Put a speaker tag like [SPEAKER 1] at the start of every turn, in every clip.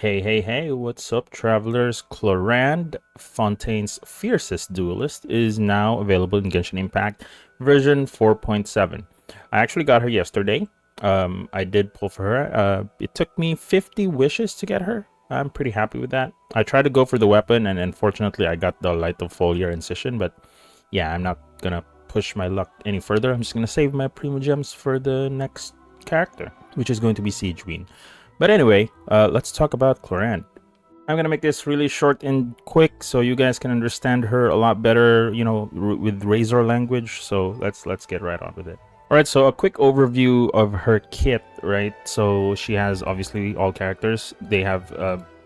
[SPEAKER 1] Hey, what's up, travelers? Clorinde, Fontaine's fiercest duelist, is now available in Genshin Impact version 4.7. I actually got her yesterday. I did pull for her. It took me 50 wishes to get her. I'm pretty happy with that. I tried to go for the weapon, and unfortunately, I got the Light of Foliar Incision, but yeah, I'm not gonna push my luck any further. I'm just gonna save my Primo Gems for the next character, which is going to be Siege Queen. But anyway, let's talk about Clorinde. I'm gonna make this really short and quick so you guys can understand her a lot better, with Razor language. So let's get right on with it. All right, so a quick overview of her kit, right? So she has obviously all characters. They have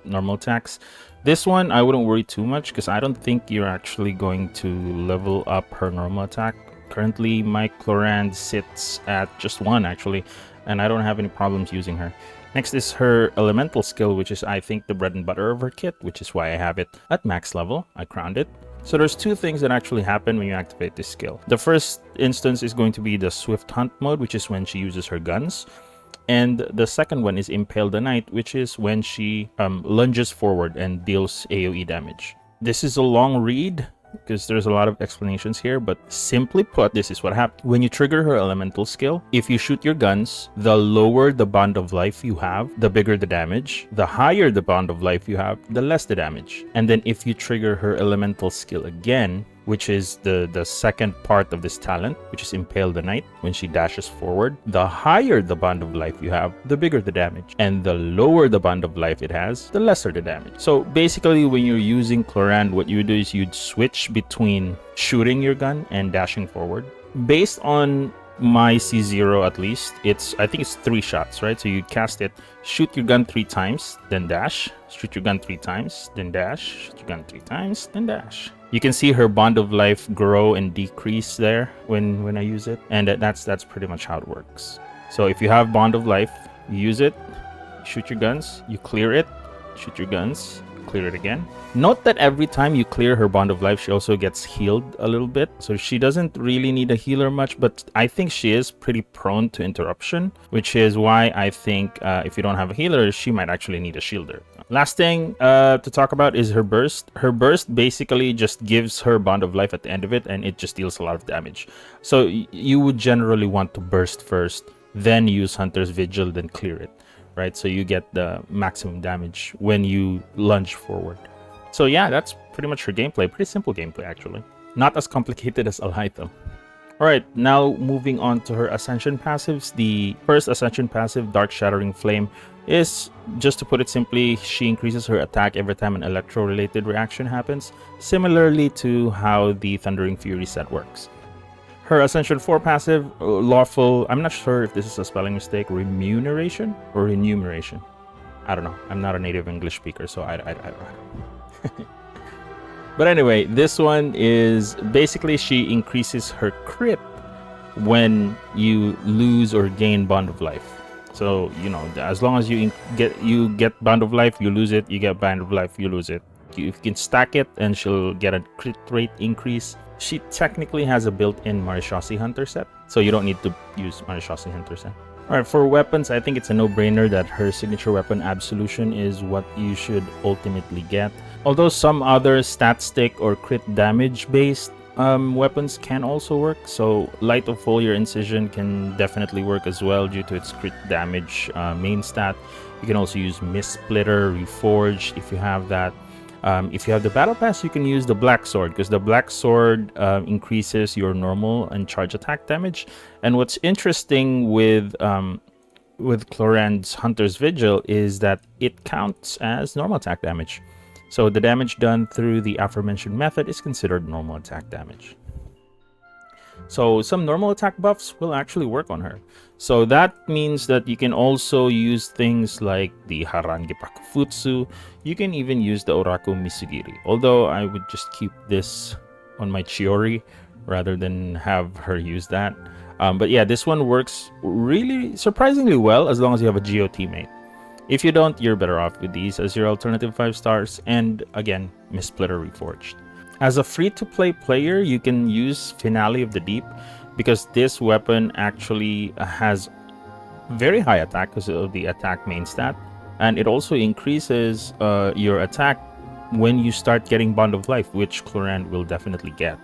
[SPEAKER 1] normal attacks. This one I wouldn't worry too much because I don't think you're actually going to level up her normal attack. Currently, my Clorinde sits at just 1 actually, and I don't have any problems using her. Next is her elemental skill, which is I think the bread and butter of her kit, which is why I have it at max level. I crowned it. So there's 2 things that actually happen when you activate this skill. The first instance is going to be the Swift Hunt mode, which is when she uses her guns. And the second one is Impale the Knight, which is when she lunges forward and deals AoE damage. This is a long read because there's a lot of explanations here, but simply put, this is what happens. When you trigger her elemental skill, if you shoot your guns, the lower the bond of life you have, the bigger the damage. The higher the bond of life you have, the less the damage. And then if you trigger her elemental skill again, which is the second part of this talent, which is Impale the Knight, when she dashes forward, the higher the bond of life you have, the bigger the damage. And the lower the bond of life it has, the lesser the damage. So basically, when you're using Clorinde, what you do is you'd switch between shooting your gun and dashing forward. Based on my C0 at least, I think it's 3 shots, right? So you cast it, shoot your gun 3 times, then dash, shoot your gun 3 times, then dash, shoot your gun 3 times, then dash. You can see her bond of life grow and decrease there when I use it, and that's pretty much how it works. So if you have bond of life, you use it, shoot your guns, you clear it, shoot your guns, clear it again. Note that every time you clear her bond of life, she also gets healed a little bit. So she doesn't really need a healer much, but I think she is pretty prone to interruption, which is why I think if you don't have a healer, she might actually need a shielder. Last thing to talk about is her burst. Her burst basically just gives her bond of life at the end of it, and it just deals a lot of damage. So you would generally want to burst first, then use Hunter's Vigil, then clear it. Right, so you get the maximum damage when you lunge forward. So yeah, that's pretty much her gameplay. Pretty simple gameplay, actually. Not as complicated as Alhaitham. Alright, now moving on to her Ascension passives. The first Ascension passive, Dark Shattering Flame, is, just to put it simply, she increases her attack every time an electro-related reaction happens, similarly to how the Thundering Fury set works. Her Ascension 4 passive, Lawful, I'm not sure if this is a spelling mistake, Remuneration or Remuneration. I don't know. I'm not a native English speaker, so I don't know. But anyway, this one is basically she increases her crit when you lose or gain Bond of Life. So, as long as you get Bond of Life, you lose it, you get Bond of Life, you lose it. You can stack it and she'll get a crit rate increase. She technically has a built-in Marishasi Hunter set, so you don't need to use Marishasi Hunter set. Alright, for weapons, I think it's a no-brainer that her signature weapon, Absolution, is what you should ultimately get. Although some other stat stick or crit damage-based weapons can also work, so Light of Foliar Incision can definitely work as well due to its crit damage main stat. You can also use Mist Splitter, Reforged if you have that. If you have the Battle Pass, you can use the Black Sword, because the Black Sword increases your normal and charge attack damage. And what's interesting with Clorinde's Hunter's Vigil is that it counts as normal attack damage. So the damage done through the aforementioned method is considered normal attack damage. So some normal attack buffs will actually work on her. So that means that you can also use things like the Harangi Pakufutsu. You can even use the Oraku Misugiri. Although I would just keep this on my Chiori rather than have her use that. But yeah, this one works really surprisingly well as long as you have a Geo teammate. If you don't, you're better off with these as your alternative 5 stars. And again, Mist Splitter Reforged. As a free-to-play player, you can use Finale of the Deep because this weapon actually has very high attack because of the attack main stat. and it also increases your attack when you start getting Bond of Life, which Clorinde will definitely get.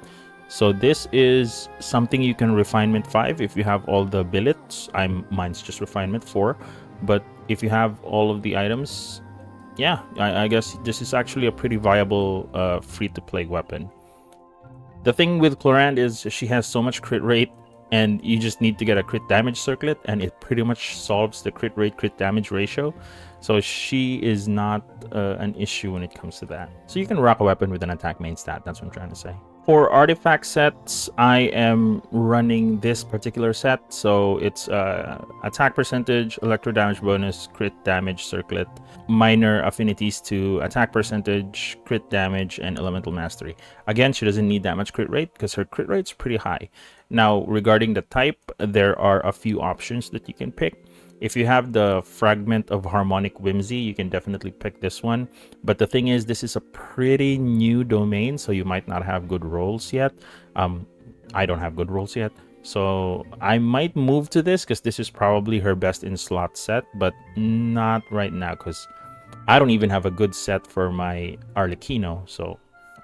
[SPEAKER 1] So this is something you can refinement 5 if you have all the billets. Mine's just refinement 4, but if you have all of the items, yeah, I guess this is actually a pretty viable free-to-play weapon. The thing with Clorinde is she has so much crit rate, and you just need to get a crit damage circlet, and it pretty much solves the crit rate crit damage ratio. So she is not an issue when it comes to that. So you can rock a weapon with an attack main stat. That's what I'm trying to say. For artifact sets, I am running this particular set. So it's attack percentage, electro damage bonus, crit damage circlet, minor affinities to attack percentage, crit damage, and elemental mastery. Again, she doesn't need that much crit rate because her crit rate's pretty high. Now, regarding the type, there are a few options that you can pick. If you have the Fragment of Harmonic Whimsy, you can definitely pick this one. But the thing is, this is a pretty new domain, so you might not have good rolls yet. I don't have good rolls yet. So I might move to this because this is probably her best in slot set, but not right now because I don't even have a good set for my Arlecchino. So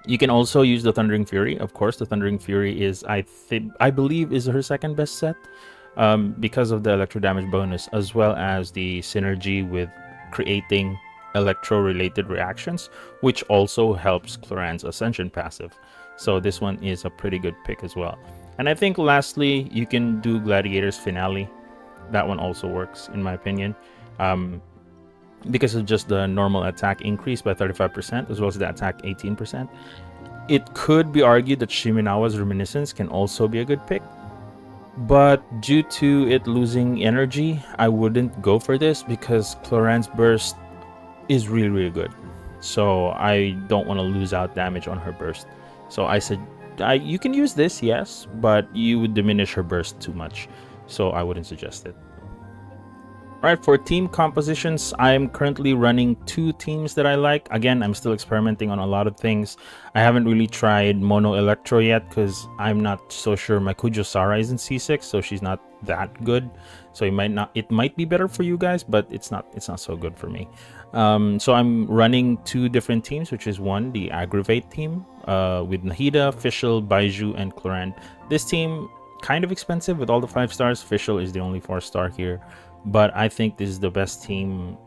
[SPEAKER 1] you can also use the Thundering Fury. Of course, the Thundering Fury is, I believe, is her second best set. Because of the electro damage bonus, as well as the synergy with creating electro-related reactions, which also helps Clorinde's Ascension passive. So this one is a pretty good pick as well. And I think lastly, you can do Gladiator's Finale. That one also works, in my opinion. Because of just the normal attack increase by 35%, as well as the attack 18%. It could be argued that Shiminawa's Reminiscence can also be a good pick. But due to it losing energy, I wouldn't go for this because Clorinde's burst is really, really good. So I don't want to lose out damage on her burst. So I said, you can use this, yes, but you would diminish her burst too much. So I wouldn't suggest it. Alright, for team compositions, I'm currently running 2 teams that I like. Again, I'm still experimenting on a lot of things. I haven't really tried Mono Electro yet because I'm not so sure my Kujo Sara is in C6, so she's not that good. So it might be better for you guys, but it's not so good for me. So I'm running 2 different teams, which is one, the Aggravate team, with Nahida, Fischl, Baiju, and Clorinde. This team, kind of expensive with all the 5 stars. Fischl is the only 4-star here. But I think this is the best team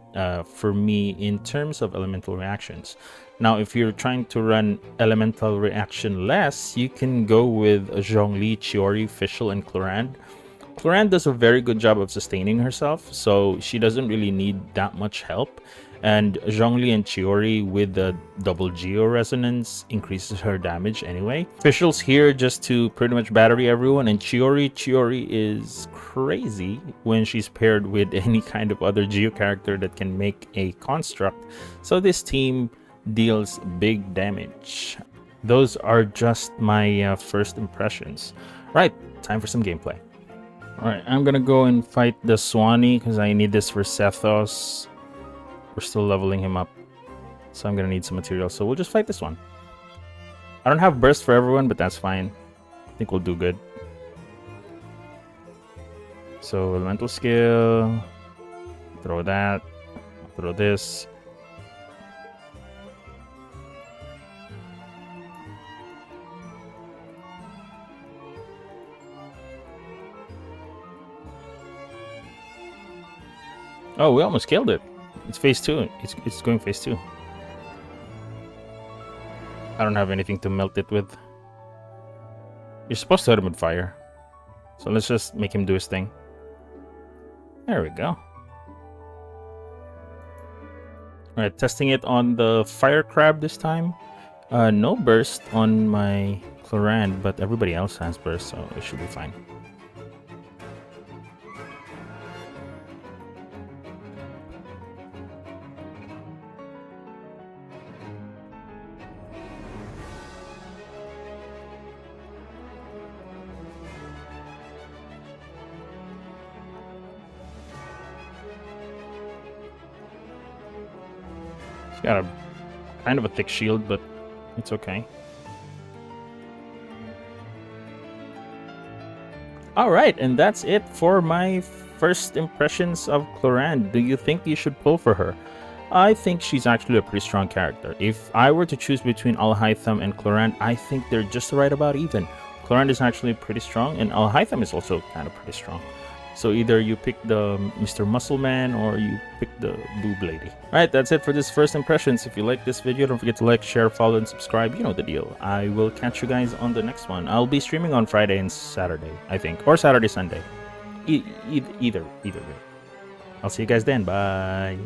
[SPEAKER 1] for me in terms of elemental reactions. Now, if you're trying to run elemental reaction less, you can go with Zhongli, Chiori, Fischl, and Clorinde. Clorinde does a very good job of sustaining herself, so she doesn't really need that much help. And Zhongli and Chiori with the double Geo Resonance increases her damage anyway. Fischl's here just to pretty much battery everyone, and Chiori is crazy when she's paired with any kind of other Geo character that can make a construct. So this team deals big damage. Those are just my first impressions. Right, time for some gameplay. Alright, I'm gonna go and fight the Swanee because I need this for Sethos. We're still leveling him up, so I'm gonna need some material. So we'll just fight this one. I don't have burst for everyone, but that's fine. I think we'll do good. So elemental skill, throw that, throw this. Oh, we almost killed it. It's phase 2. It's going phase 2. I don't have anything to melt it with. You're supposed to hit him with fire. So let's just make him do his thing. There we go. Alright, testing it on the fire crab this time. No burst on my Clorinde, but everybody else has burst, so it should be fine. She's got a kind of a thick shield, but it's okay. Alright, and that's it for my first impressions of Clorinde. Do you think you should pull for her? I think she's actually a pretty strong character. If I were to choose between Alhaitham and Clorinde, I think they're just right about even. Clorinde is actually pretty strong, and Alhaitham is also kind of pretty strong. So either you pick the Mr. Muscle Man or you pick the Boob Lady. Alright, that's it for this first impressions. If you like this video, don't forget to like, share, follow, and subscribe. You know the deal. I will catch you guys on the next one. I'll be streaming on Friday and Saturday, I think. Or Saturday, Sunday. Either way. I'll see you guys then. Bye.